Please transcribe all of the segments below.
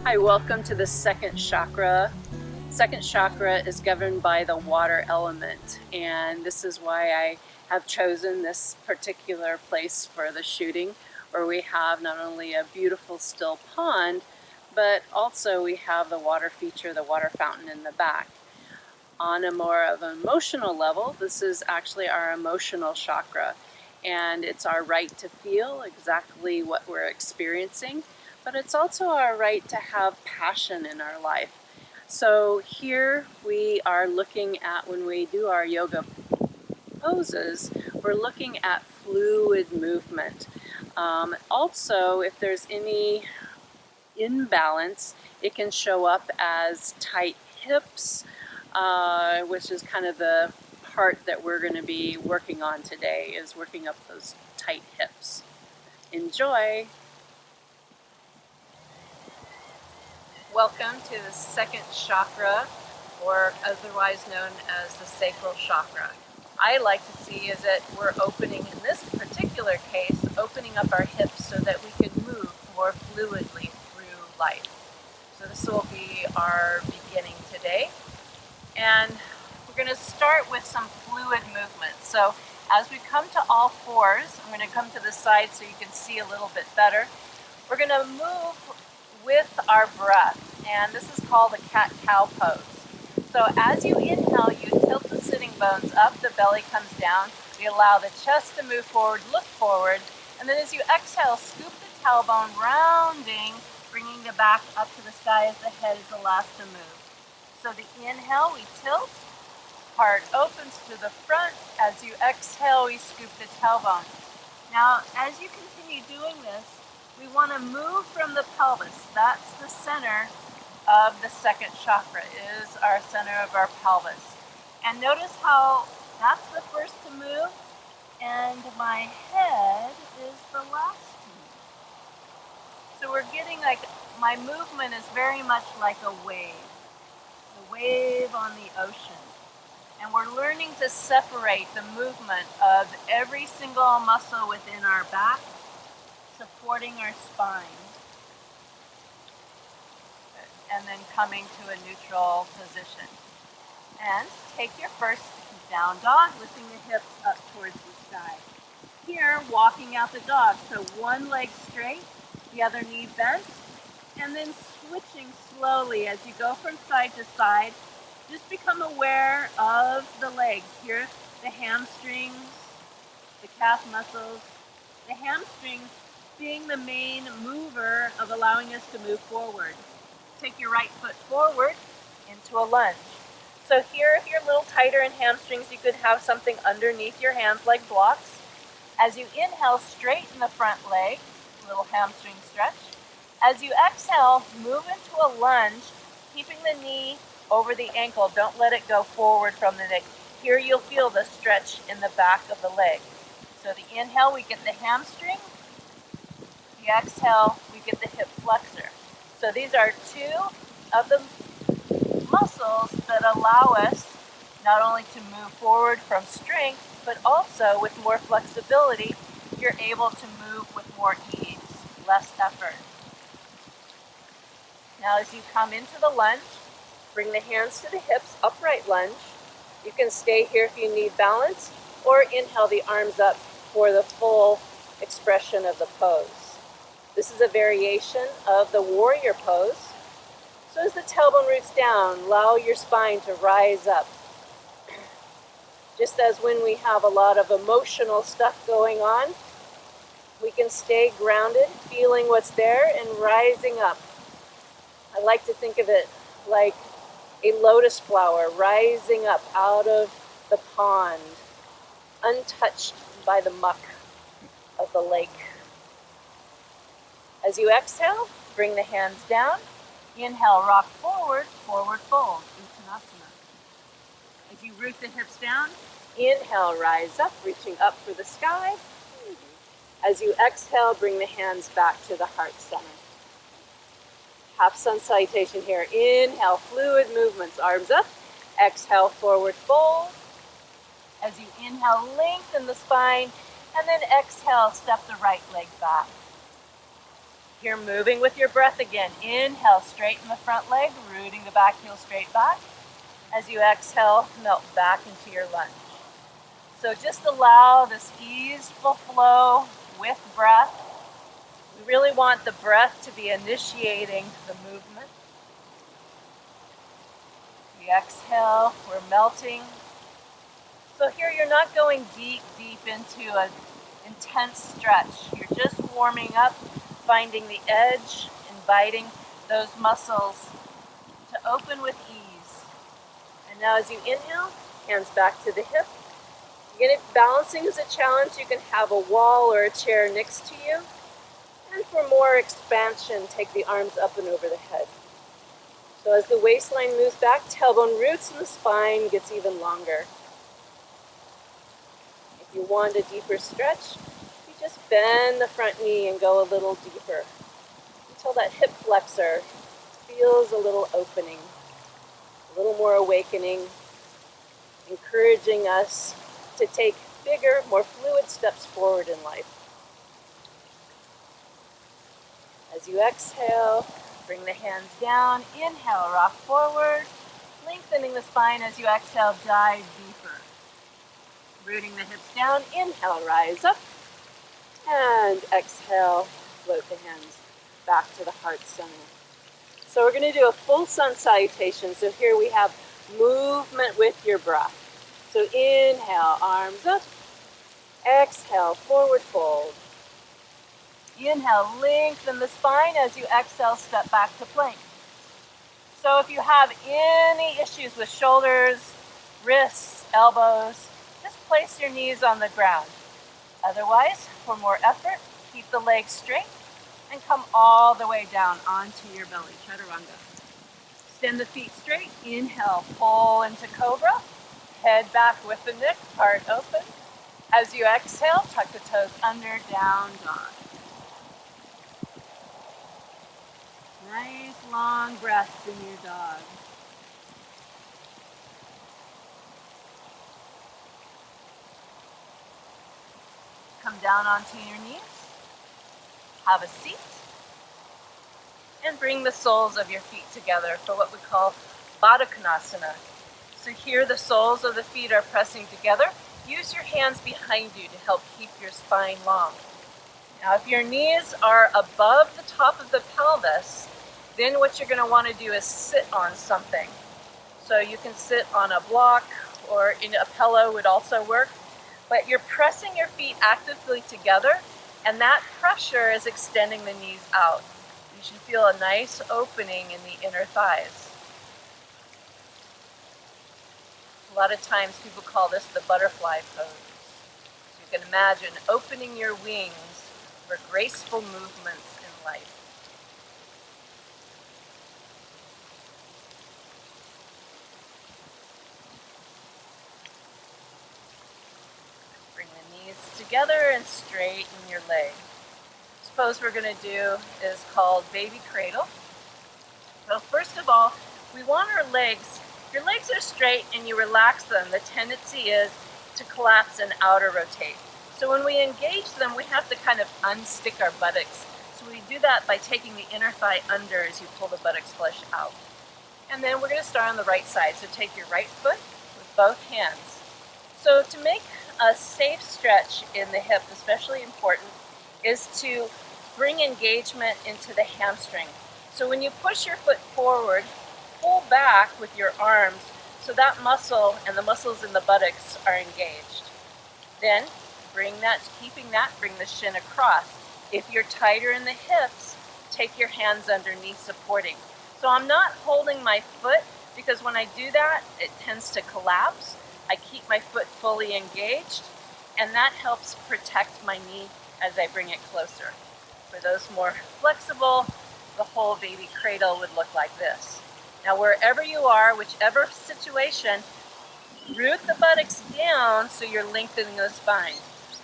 Hi, welcome to the second chakra. Second chakra is governed by the water element, and this is why I have chosen this particular place for the shooting, where we have not only a beautiful still pond, but also we have the water feature, the water fountain in the back. On a more of an emotional level, this is actually our emotional chakra, and it's our right to feel exactly what we're experiencing, but it's also our right to have passion in our life. So here we are looking at, when we do our yoga poses, we're looking at fluid movement. Also, if there's any imbalance, it can show up as tight hips, which is kind of the part that we're going to be working on today, is working up those tight hips. Enjoy! Welcome to the second chakra, or otherwise known as the sacral chakra. I like to see is that we're opening, in this particular case, opening up our hips so that we can move more fluidly through life. So this will be our beginning today. And we're going to start with some fluid movement. So as we come to all fours, I'm going to come to the side so you can see a little bit better. We're going to move with our breath, and this is called the cat-cow pose. So as you inhale, you tilt the sitting bones up, the belly comes down, we allow the chest to move forward, look forward, and then as you exhale, scoop the tailbone, rounding, bringing the back up to the sky as the head is the last to move. So the inhale, we tilt, heart opens to the front. As you exhale, we scoop the tailbone. Now, as you continue doing this, we want to move from the pelvis. That's the center of the second chakra, is our center of our pelvis. And notice how that's the first to move, and my head is the last to move. So we're getting like, my movement is very much like a wave on the ocean. And we're learning to separate the movement of every single muscle within our back, supporting our spine, and then coming to a neutral position. And take your first down dog, lifting the hips up towards the sky. Here, walking out the dog. So one leg straight, the other knee bent, and then switching slowly as you go from side to side. Just become aware of the legs. Here, the hamstrings, the calf muscles, the hamstrings being the main mover of allowing us to move forward. Take your right foot forward into a lunge. So here, if you're a little tighter in hamstrings, you could have something underneath your hands like blocks. As you inhale, straighten the front leg, little hamstring stretch. As you exhale, move into a lunge, keeping the knee over the ankle. Don't let it go forward from the neck. Here you'll feel the stretch in the back of the leg. So the inhale, we get the hamstring. The exhale, we get the hip flexor. So these are two of the muscles that allow us not only to move forward from strength, but also with more flexibility, you're able to move with more ease, less effort. Now as you come into the lunge, bring the hands to the hips, upright lunge. You can stay here if you need balance, or inhale the arms up for the full expression of the pose. This is a variation of the warrior pose. So as the tailbone roots down, allow your spine to rise up. Just as when we have a lot of emotional stuff going on, we can stay grounded, feeling what's there and rising up. I like to think of it like a lotus flower rising up out of the pond, untouched by the muck of the lake. As you exhale, bring the hands down. Inhale, rock forward, forward fold, Uttanasana. As you root the hips down, inhale, rise up, reaching up for the sky. As you exhale, bring the hands back to the heart center. Half sun salutation here. Inhale, fluid movements, arms up. Exhale, forward fold. As you inhale, lengthen the spine. And then exhale, step the right leg back. You're moving with your breath again. Inhale, straighten the front leg, rooting the back heel straight back. As you exhale, melt back into your lunge. So just allow this easeful flow with breath. We really want the breath to be initiating the movement. We exhale, we're melting. So here you're not going deep into an intense stretch. You're just warming up, finding the edge, inviting those muscles to open with ease. And now as you inhale, hands back to the hip. Again, if balancing is a challenge, you can have a wall or a chair next to you. And for more expansion, take the arms up and over the head. So as the waistline moves back, tailbone roots and the spine gets even longer. If you want a deeper stretch, you just bend the front knee and go a little deeper until that hip flexor feels a little opening, a little more awakening, encouraging us to take bigger, more fluid steps forward in life. As you exhale, bring the hands down. Inhale, rock forward, lengthening the spine as you exhale, dive deeper. Rooting the hips down, inhale, rise up, and exhale, float the hands back to the heart center. So we're going to do a full sun salutation. So here we have movement with your breath. So inhale, arms up, exhale, forward fold. Inhale, lengthen the spine. As you exhale, step back to plank. So if you have any issues with shoulders, wrists, elbows, just place your knees on the ground. Otherwise, for more effort, keep the legs straight and come all the way down onto your belly, chaturanga. Extend the feet straight. Inhale, pull into cobra. Head back with the neck, heart open. As you exhale, tuck the toes under, down dog. Nice long breaths in your dog. Come down onto your knees. Have a seat. And bring the soles of your feet together for what we call Badakasana. So here the soles of the feet are pressing together. Use your hands behind you to help keep your spine long. Now if your knees are above the top of the pelvis, then what you're going to want to do is sit on something. So you can sit on a block or in a pillow would also work. But you're pressing your feet actively together, and that pressure is extending the knees out. You should feel a nice opening in the inner thighs. A lot of times people call this the butterfly pose. So you can imagine opening your wings for graceful movements in life. Bring the knees together and straighten your legs. This pose we're going to do is called baby cradle. So first of all, we want our legs, if your legs are straight and you relax them, the tendency is to collapse and outer rotate. So when we engage them, we have to kind of unstick our buttocks. So we do that by taking the inner thigh under as you pull the buttocks flesh out. And then we're going to start on the right side. So take your right foot with both hands. So to make a safe stretch in the hip, especially important, is to bring engagement into the hamstring. So when you push your foot forward, pull back with your arms so that muscle and the muscles in the buttocks are engaged. Then bring the shin across. If you're tighter in the hips, take your hands underneath supporting. So I'm not holding my foot because when I do that, it tends to collapse. I keep my foot fully engaged, and that helps protect my knee as I bring it closer. For those more flexible, the whole baby cradle would look like this. Now wherever you are, whichever situation, root the buttocks down so you're lengthening the spine.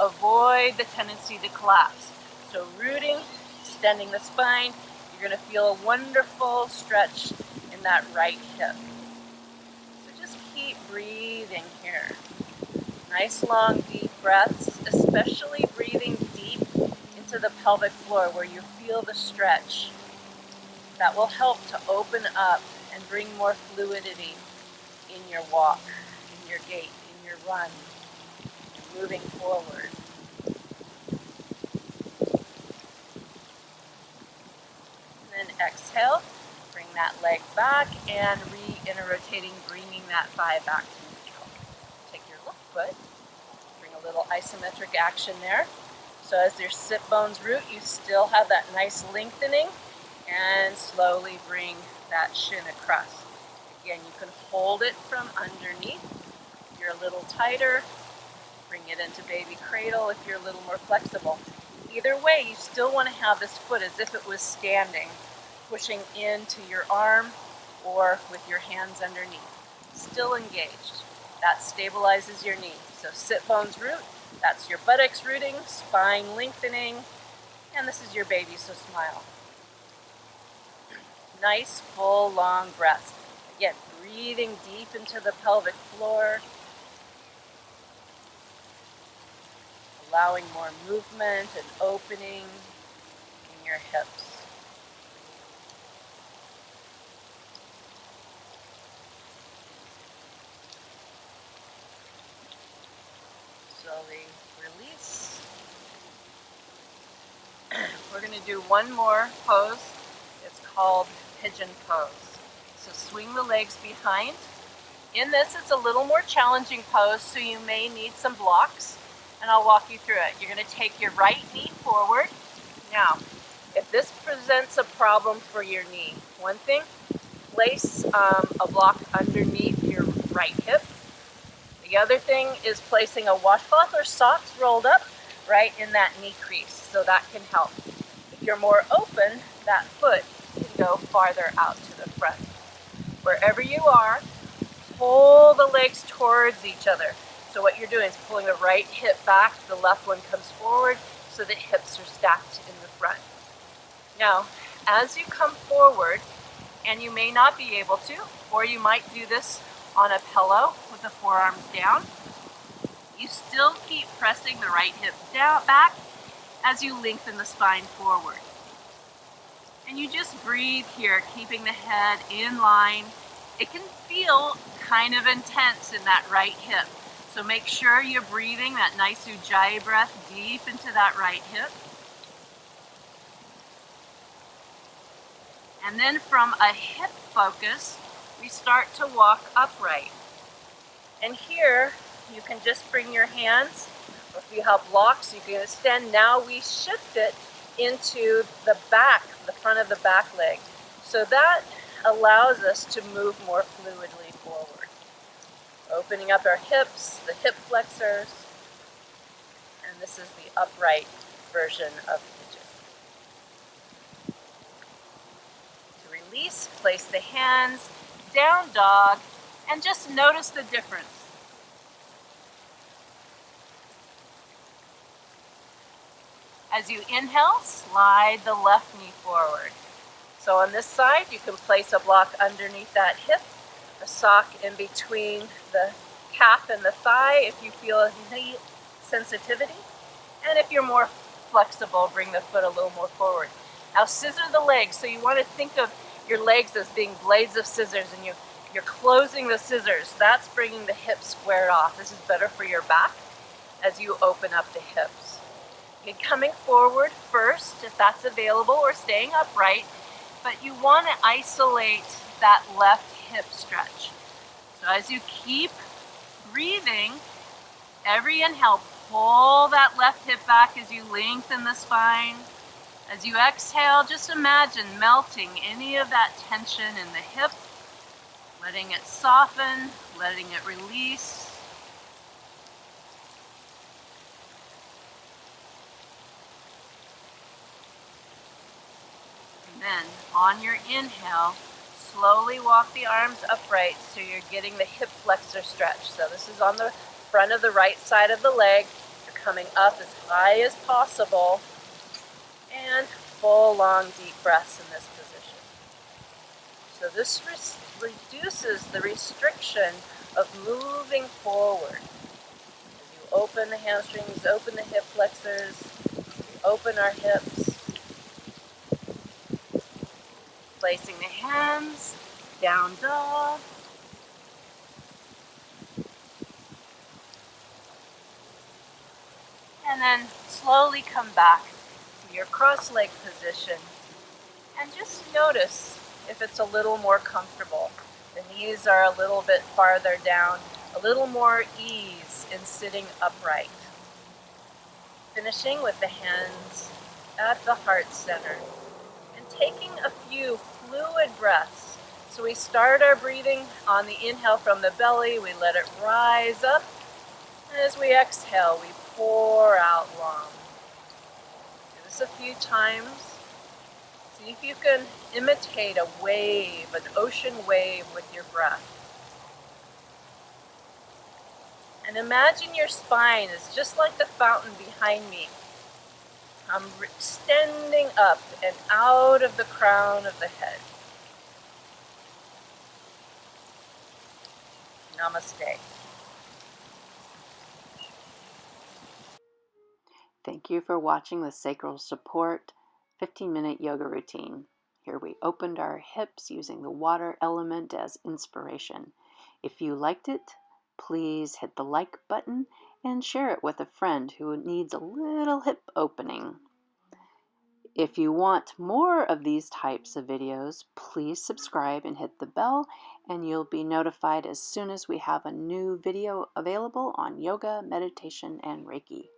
Avoid the tendency to collapse. So rooting, extending the spine, you're going to feel a wonderful stretch in that right hip. So just keep breathing here. Nice long deep breaths, especially breathing deep into into the pelvic floor where you feel the stretch. That will help to open up and bring more fluidity in your walk, in your gait, in your run, moving forward. And then exhale, bring that leg back and re-rotating, bringing that thigh back to neutral. Take your left foot, bring a little isometric action there. So as your sit bones root, you still have that nice lengthening, and slowly bring that shin across. Again, you can hold it from underneath. If you're a little tighter, bring it into baby cradle if you're a little more flexible. Either way, you still want to have this foot as if it was standing, pushing into your arm or with your hands underneath. Still engaged. That stabilizes your knee. So sit bones root, that's your buttocks rooting, spine lengthening, and this is your baby, so smile. Nice, full, long breaths. Again, breathing deep into the pelvic floor, allowing more movement and opening in your hips. Slowly release. We're going to do one more pose. It's called Pigeon Pose. So swing the legs behind. In this, it's a little more challenging pose, so you may need some blocks, and I'll walk you through it. You're going to take your right knee forward. Now, if this presents a problem for your knee, one thing, place a block underneath your right hip. The other thing is placing a washcloth or socks rolled up right in that knee crease, so that can help. If you're more open, that foot can go farther out to the front. Wherever you are, pull the legs towards each other. So what you're doing is pulling the right hip back, the left one comes forward, so that hips are stacked in the front. Now, as you come forward, and you may not be able to, or you might do this on a pillow with the forearms down, you still keep pressing the right hip down, back, as you lengthen the spine forward. And you just breathe here, keeping the head in line. It can feel kind of intense in that right hip. So make sure you're breathing that nice Ujjayi breath deep into that right hip. And then from a hip focus, we start to walk upright. And here, you can just bring your hands, or if you have blocks, you can extend. Now we shift it into the back, the front of the back leg. So that allows us to move more fluidly forward. Opening up our hips, the hip flexors, and this is the upright version of pigeon. To release, place the hands, down dog, and just notice the difference. As you inhale, slide the left knee forward. So on this side, you can place a block underneath that hip, a sock in between the calf and the thigh if you feel a knee sensitivity. And if you're more flexible, bring the foot a little more forward. Now scissor the legs. So you want to think of your legs as being blades of scissors, and you're closing the scissors. That's bringing the hips squared off. This is better for your back as you open up the hips. You're coming forward first, if that's available, or staying upright, but you want to isolate that left hip stretch. So as you keep breathing, every inhale, pull that left hip back as you lengthen the spine. As you exhale, just imagine melting any of that tension in the hip, letting it soften, letting it release. And then on your inhale, slowly walk the arms upright so you're getting the hip flexor stretch. So this is on the front of the right side of the leg. You're coming up as high as possible, and full long deep breaths in this position. So this reduces the restriction of moving forward. As you open the hamstrings, open the hip flexors, open our hips, placing the hands, down dog, and then slowly come back to your cross-leg position and just notice if it's a little more comfortable. The knees are a little bit farther down, a little more ease in sitting upright. Finishing with the hands at the heart center and taking a few fluid breaths. So we start our breathing on the inhale from the belly, we let it rise up, and as we exhale, we pour out long. Do this a few times. See if you can imitate a wave, an ocean wave with your breath. And imagine your spine is just like the fountain behind me. I'm extending up and out of the crown of the head. Namaste. Thank you for watching the Sacral Support 15-minute yoga routine. Here we opened our hips using the water element as inspiration. If you liked it, please hit the like button and share it with a friend who needs a little hip opening. If you want more of these types of videos, please subscribe and hit the bell, and you'll be notified as soon as we have a new video available on yoga, meditation, and Reiki.